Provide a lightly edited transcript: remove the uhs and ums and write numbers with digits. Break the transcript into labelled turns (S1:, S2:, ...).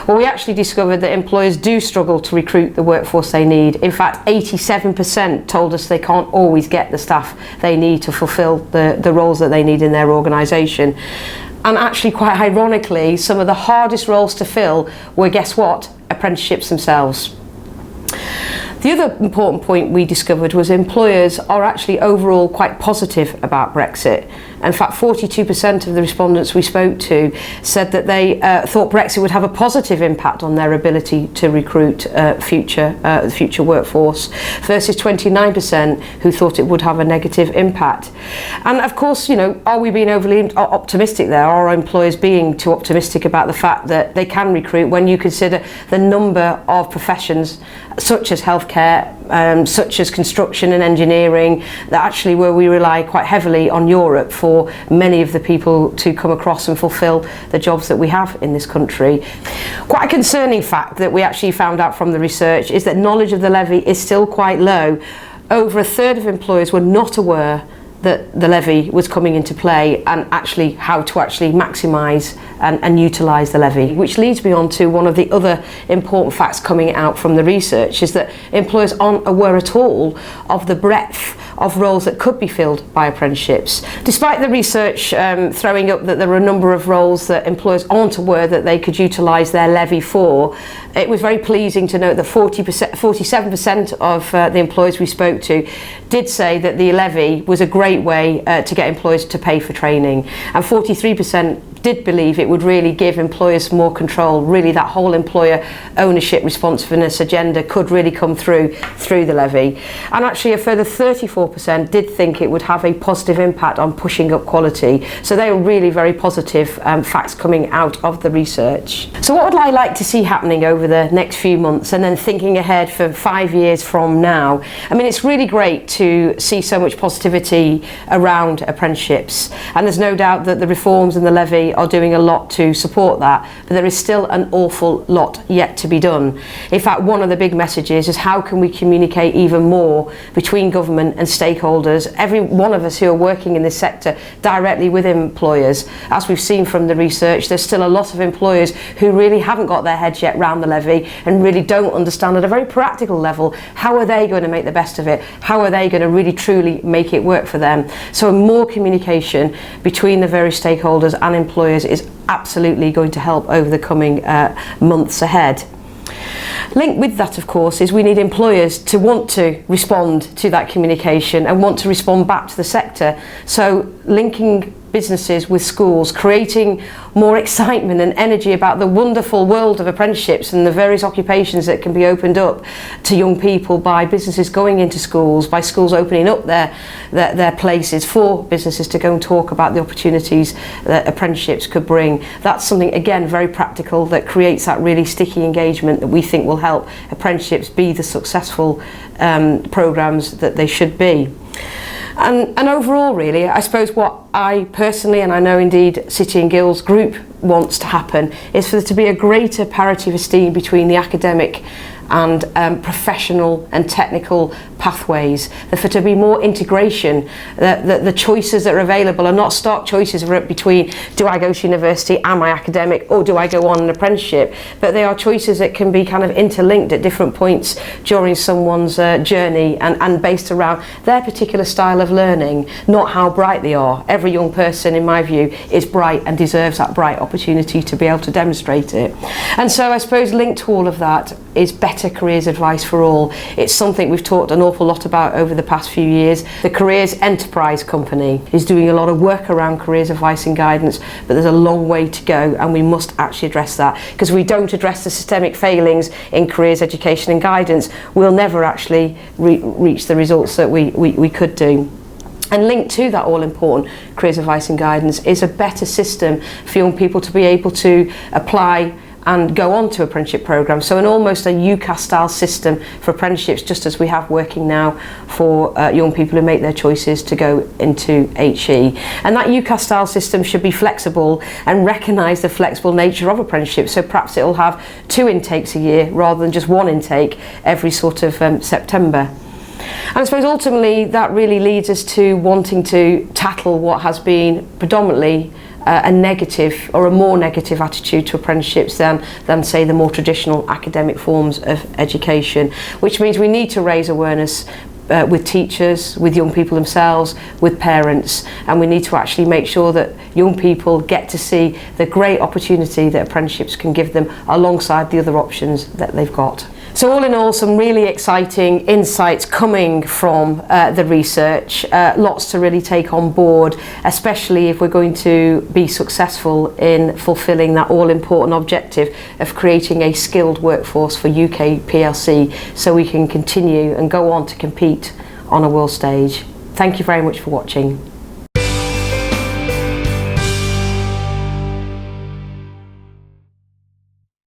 S1: Well, we actually discovered that employers do struggle to recruit the workforce they need. In fact, 87% told us they can't always get the staff they need to fulfil the roles that they need in their organisation. And actually, quite ironically, some of the hardest roles to fill were, guess what, apprenticeships themselves. The other important point we discovered was employers are actually overall quite positive about Brexit. In fact, 42% of the respondents we spoke to said that they thought Brexit would have a positive impact on their ability to recruit the future workforce, versus 29% who thought it would have a negative impact. And of course, are we being overly optimistic there? Are employers being too optimistic about the fact that they can recruit when you consider the number of professions such as healthcare, such as construction and engineering, that actually where we rely quite heavily on Europe for many of the people to come across and fulfil the jobs that we have in this country. Quite a concerning fact that we actually found out from the research is that knowledge of the levy is still quite low. Over a third of employers were not aware that the levy was coming into play, and actually how to actually maximise and utilise the levy. Which leads me on to one of the other important facts coming out from the research, is that employers aren't aware at all of the breadth of roles that could be filled by apprenticeships. Despite the research throwing up that there are a number of roles that employers aren't aware that they could utilise their levy for, it was very pleasing to note that 47% of the employers we spoke to did say that the levy was a great way to get employers to pay for training, and 43% did believe it would really give employers more control. Really, that whole employer ownership responsiveness agenda could really come through the levy. And actually a further 34% did think it would have a positive impact on pushing up quality. So they were really very positive facts coming out of the research. So what would I like to see happening over the next few months, and then thinking ahead for 5 years from now? I mean, it's really great to see so much positivity around apprenticeships, and there's no doubt that the reforms and the levy are doing a lot to support that, but there is still an awful lot yet to be done. In fact, one of the big messages is how can we communicate even more between government and stakeholders, every one of us who are working in this sector directly with employers. As we've seen from the research, there's still a lot of employers who really haven't got their heads yet round the levy and really don't understand at a very practical level how are they going to make the best of it, how are they going to really truly make it work for them. So more communication between the various stakeholders and employers is absolutely going to help over the coming months ahead. Linked with that, of course, is we need employers to want to respond to that communication and want to respond back to the sector. So linking businesses with schools, creating more excitement and energy about the wonderful world of apprenticeships and the various occupations that can be opened up to young people by businesses going into schools, by schools opening up their places for businesses to go and talk about the opportunities that apprenticeships could bring. That's something, again, very practical, that creates that really sticky engagement that we think will help apprenticeships be the successful programmes that they should be. And overall, really, I suppose what I personally, and I know indeed City and Guilds Group, wants to happen is for there to be a greater parity of esteem between the academic and professional and technical pathways, for there to be more integration, the choices that are available are not stark choices between do I go to university, am I academic, or do I go on an apprenticeship, but they are choices that can be kind of interlinked at different points during someone's journey and based around their particular style of learning, not how bright they are. Every young person, in my view, is bright and deserves that bright opportunity to be able to demonstrate it. And so I suppose linked to all of that is better careers advice for all. It's something we've talked an awful lot about over the past few years. The Careers Enterprise Company is doing a lot of work around careers advice and guidance, but there's a long way to go, and we must actually address that, because if we don't address the systemic failings in careers education and guidance, we'll never actually reach the results that we could do. And linked to that all-important careers advice and guidance is a better system for young people to be able to apply and go on to apprenticeship programmes. So almost a UCAS style system for apprenticeships, just as we have working now for young people who make their choices to go into HE. And that UCAS style system should be flexible and recognise the flexible nature of apprenticeships. So perhaps it will have 2 intakes a year rather than just 1 intake every sort of September. And I suppose ultimately that really leads us to wanting to tackle what has been predominantly a negative or a more negative attitude to apprenticeships than say the more traditional academic forms of education, which means we need to raise awareness with teachers, with young people themselves, with parents, and we need to actually make sure that young people get to see the great opportunity that apprenticeships can give them alongside the other options that they've got. So all in all, some really exciting insights coming from the research, lots to really take on board, especially if we're going to be successful in fulfilling that all-important objective of creating a skilled workforce for UK PLC, so we can continue and go on to compete on a world stage. Thank you very much for watching.